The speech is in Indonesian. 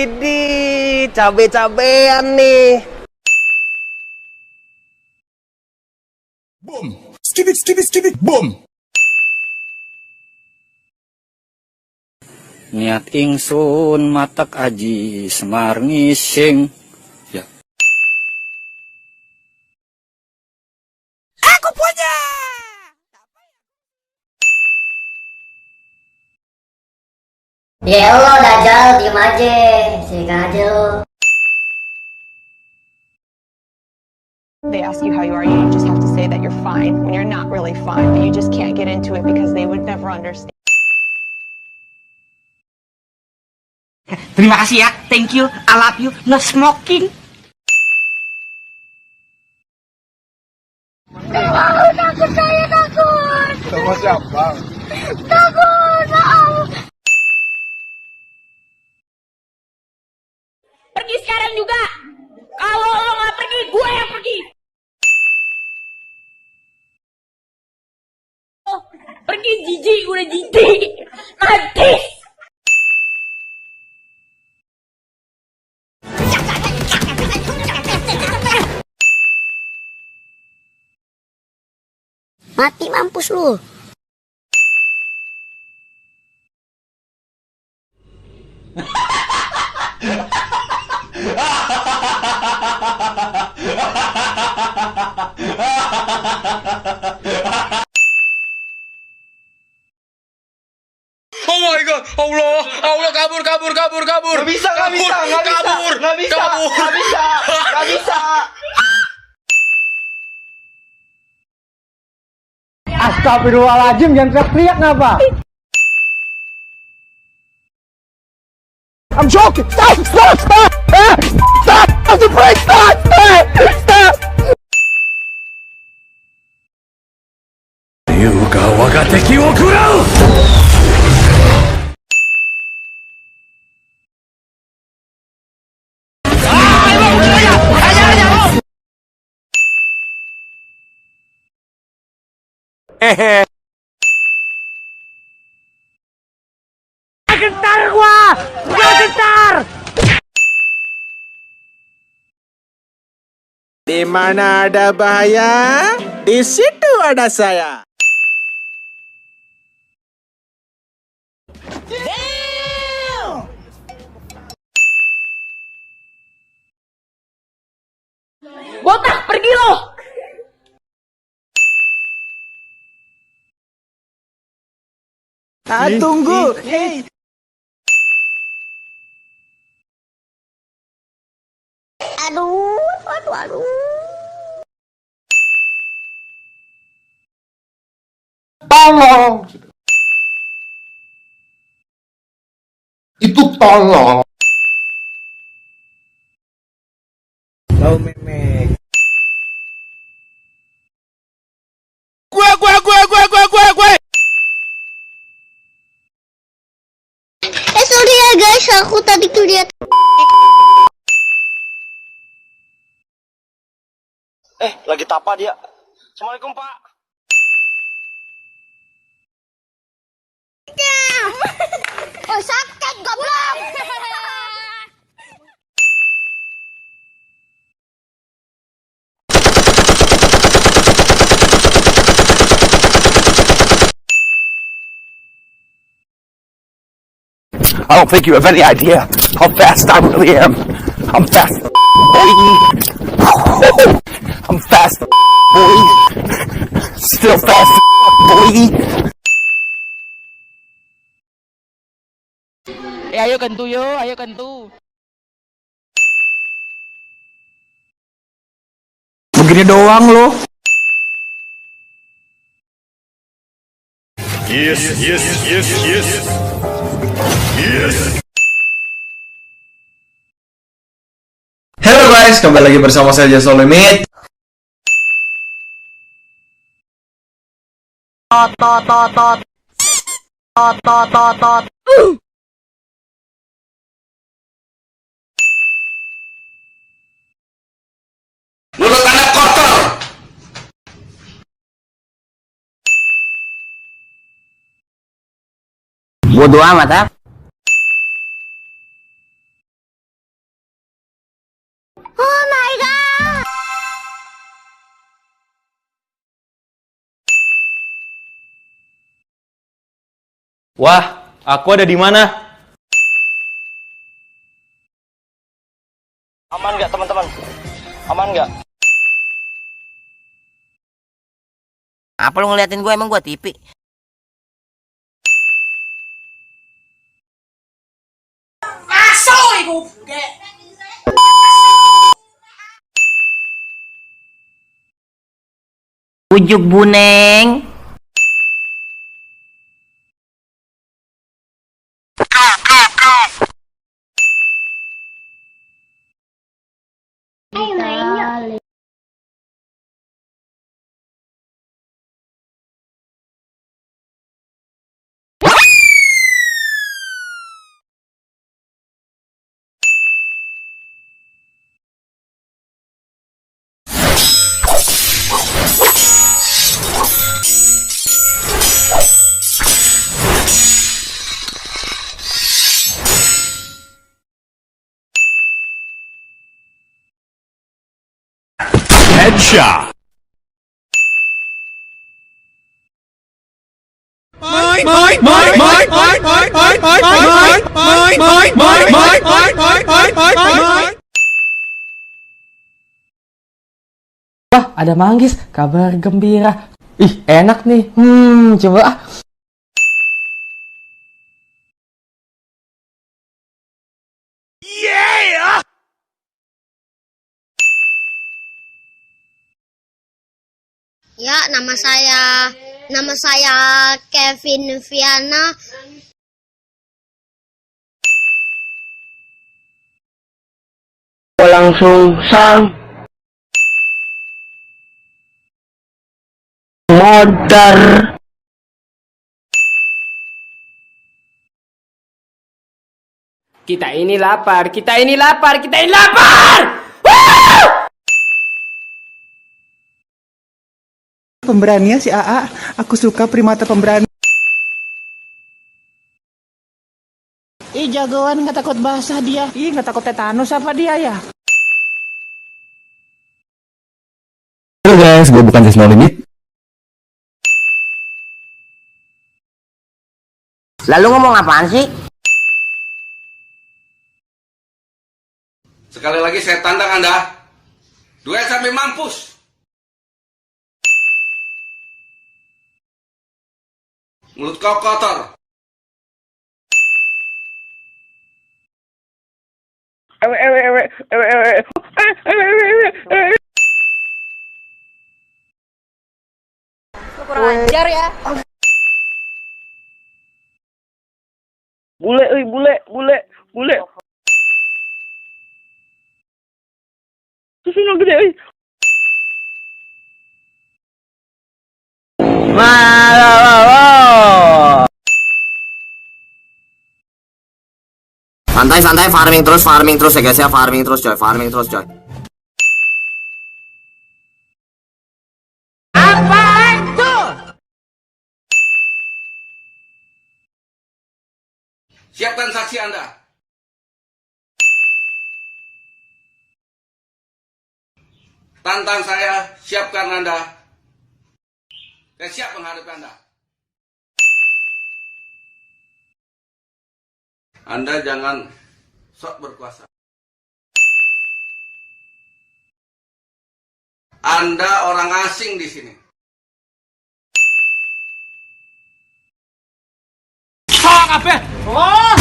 Widih, cabe-cabean nih. Boom. Skip it, boom. Niat ingsun matak aji semar ngising. Ya. Aku punya. Ya Allah, Dajjal, diem aja. Sini aja lo. They ask you how you are, you just have to say that you're fine when you're not really fine, but you just can't get into it because they would never understand. Terima kasih ya, thank you, I love you, no smoking. Takut saya, takut. Sama siapa? Takut, maaf. Pergi sekarang juga. Kalau lo nggak pergi, gue yang pergi. Oh, pergi jijik, udah jijik. Mati. Mati mampus lu. Oh my god, Allah, kabur. Nggak bisa. Astagfirullahaladzim, jangan teriak-teriak ngapa? I'm joking. Stop! Stop the break! Stop! Yuga waga teki wo kurau. Gentar gua! Gentar! Di mana ada bahaya, di situ ada saya. Botak, pergi lo. Tunggu, hey. Aduh. Tolong! Itu tolong! Kau memek. Gue. Sorry ya guys, aku tadi tuh lihat. Lagi tapa dia. Assalamualaikum, Pak. Oh, sakit goblok. I don't think you have any idea how fast I really am. I'm fast, boy. I'm fast, boy. Still fast, boy. Ayo kentu yo, ayo kentu. Begini doang lo. Yes. Halo guys, kembali lagi bersama saya Jason Limit. Mulut anak kotor. Bodoh amat ah. Wah, aku ada di mana? Aman nggak teman-teman? Aman nggak? Apa lu ngeliatin gue, emang gue TV? Ujuk buneng. Headshot. Wah, ada manggis, kabar gembira. Ih, enak nih. Coba ah. Ya, nama saya Kevin Viana. Langsung sang modar. Kita ini lapar. Pemberaninya si AA. Aku suka primata pemberani. Ih, jagoan nggak takut basah dia. Ih, nggak takut tetanus apa dia ya? Halo guys, gue bukan Just No Limit. Lalu ngomong apaan sih? Sekali lagi saya tantang Anda. Duel sampai mampus. Mulut kau kotor. Kurang ajar ya. Bule. Susunya gede, Santai, farming terus ya guys ya, farming terus coy. Apaan tuh? Siapkan saksi Anda. Tantang saya, siapkan Anda. Saya siap menghadapi Anda. Anda jangan sok berkuasa. Anda orang asing di sini. kabeh. Oh.